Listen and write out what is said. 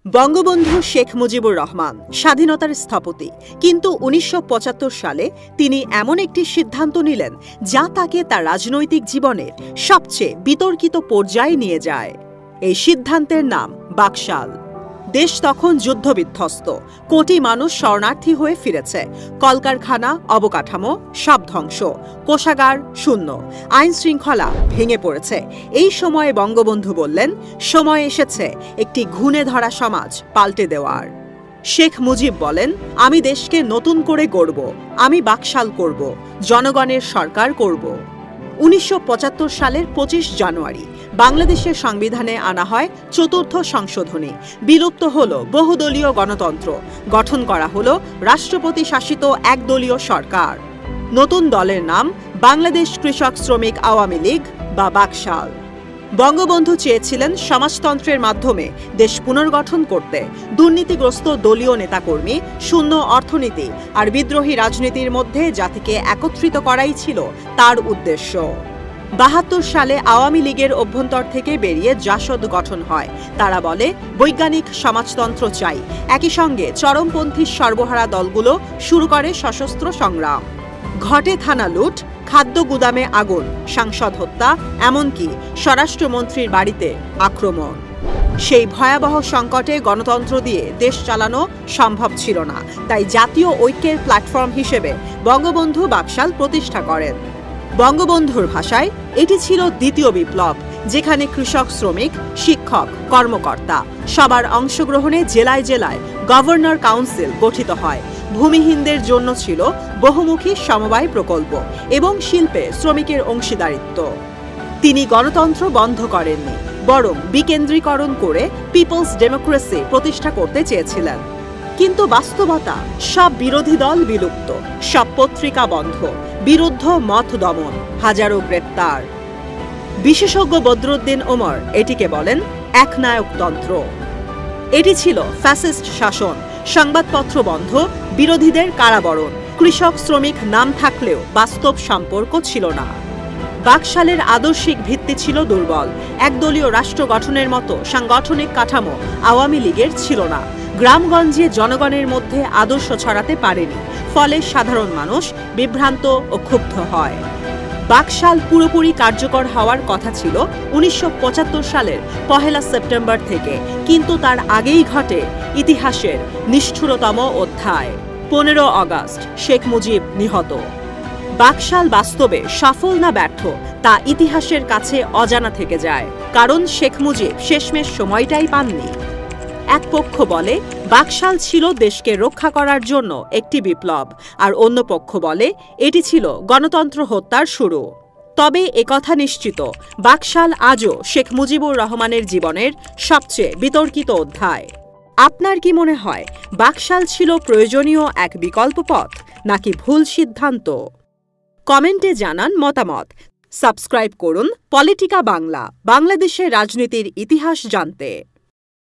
বঙ্গবন্ধু শেখ মুজিবুর রহমান স্বাধীনতার স্থপতি, কিন্তু ১৯৭৫ সালে তিনি এমন একটি সিদ্ধান্ত নিলেন যা তাকে তার রাজনৈতিক জীবনের সবচেয়ে বিতর্কিত পর্যায়ে নিয়ে যায়। এই সিদ্ধান্তের নাম বাকশাল। দেশ তখন যুদ্ধবিধ্বস্ত, কোটি মানুষ শরণার্থী হয়ে ফিরেছে, কলকারখানা অবকাঠামো সব ধ্বংস, কোষাগার শূন্য, আইন শৃঙ্খলা ভেঙে পড়েছে। এই সময়ে বঙ্গবন্ধু বললেন, সময় এসেছে একটি ঘুণে ধরা সমাজ পাল্টে দেওয়ার। শেখ মুজিব বলেন, আমি দেশকে নতুন করে গড়ব, আমি বাকশাল করব, জনগণের সরকার করব। ১৯৭৫ সালের ২৫ জানুয়ারি বাংলাদেশের সংবিধানে আনা হয় চতুর্থ সংশোধনী। বিলুপ্ত হল বহুদলীয় গণতন্ত্র, গঠন করা হল রাষ্ট্রপতি শাসিত একদলীয় সরকার। নতুন দলের নাম বাংলাদেশ কৃষক শ্রমিক আওয়ামী লীগ বা বাকশাল। বঙ্গবন্ধু চেয়েছিলেন সমাজতন্ত্রের মাধ্যমে দেশ পুনর্গঠন করতে। দুর্নীতিগ্রস্ত দলীয় নেতাকর্মী, শূন্য অর্থনীতি আর বিদ্রোহী রাজনীতির মধ্যে জাতিকে একত্রিত করাই ছিল তার উদ্দেশ্য। ৭২ সালে আওয়ামী লীগের অভ্যন্তর থেকে বেরিয়ে জাসদ গঠন হয়। তারা বলে, বৈজ্ঞানিক সমাজতন্ত্র চাই। একই সঙ্গে চরমপন্থী সর্বহারা দলগুলো শুরু করে সশস্ত্র সংগ্রাম। ঘটে থানা লুট, খাদ্য গুদামে আগুন, সাংসদ হত্যা, এমনকি স্বরাষ্ট্রমন্ত্রীর বাড়িতে আক্রমণ। সেই ভয়াবহ সংকটে গণতন্ত্র দিয়ে দেশ চালানো সম্ভব ছিল না, তাই জাতীয় ঐক্যের প্ল্যাটফর্ম হিসেবে বঙ্গবন্ধু বাকশাল প্রতিষ্ঠা করেন। বঙ্গবন্ধুর ভাষায় এটি ছিল দ্বিতীয় বিপ্লব, যেখানে কৃষক, শ্রমিক, শিক্ষক, কর্মকর্তা সবার অংশগ্রহণে জেলায় জেলায় গভর্নর কাউন্সিল গঠিত হয়। ভূমিহীনদের জন্য ছিল বহুমুখী সমবায় প্রকল্প এবং শিল্পে শ্রমিকের অংশীদারিত্ব। তিনি গণতন্ত্র বন্ধ করেননি, বরং বিকেন্দ্রীকরণ করে পিপলস ডেমোক্রেসি প্রতিষ্ঠা করতে চেয়েছিলেন। কিন্তু বাস্তবতা, সব বিরোধী দল বিলুপ্ত, সব পত্রিকা বন্ধ, বিরুদ্ধ মত দমন, হাজারো গ্রেপ্তার। বিশেষজ্ঞ বদরুদ্দিন ওমর এটিকে বলেন একনায়কতন্ত্র। এটি ছিল ফ্যাসিস্ট শাসন, সংবাদপত্র বন্ধ, বিরোধীদের কারাবরণ। কৃষক শ্রমিক নাম থাকলেও বাস্তব সম্পর্ক ছিল না। বাকশালের আদর্শিক ভিত্তি ছিল দুর্বল। একদলীয় রাষ্ট্র গঠনের মতো সাংগঠনিক কাঠামো আওয়ামী লীগের ছিল না। গ্রামগঞ্জে জনগণের মধ্যে আদর্শ ছড়াতে পারেনি, ফলে সাধারণ মানুষ বিভ্রান্ত ও ক্ষুব্ধ হয়। বাকশাল পুরোপুরি কার্যকর হওয়ার কথা ছিল ১৯৭৫ সালের ১ সেপ্টেম্বর থেকে, কিন্তু তার আগেই ঘটে ইতিহাসের নিষ্ঠুরতম অধ্যায়। ১৫ আগস্ট শেখ মুজিব নিহত। বাকশাল বাস্তবে সফল না ব্যর্থ তা ইতিহাসের কাছে অজানা থেকে যায়, কারণ শেখ মুজিব শেষমেশ সময়টাই পাননি। এক পক্ষ বলে বাকশাল ছিল দেশকে রক্ষা করার জন্য একটি বিপ্লব, আর অন্য পক্ষ বলে এটি ছিল গণতন্ত্র হত্যার শুরু। তবে একথা নিশ্চিত, বাকশাল আজও শেখ মুজিবুর রহমানের জীবনের সবচেয়ে বিতর্কিত অধ্যায়। আপনার কি মনে হয়, বাকশাল ছিল প্রয়োজনীয় এক বিকল্প পথ নাকি ভুল সিদ্ধান্ত? কমেন্টে জানান মতামত। সাবস্ক্রাইব করুন পলিটিকা বাংলা, বাংলাদেশের রাজনীতির ইতিহাস জানতে।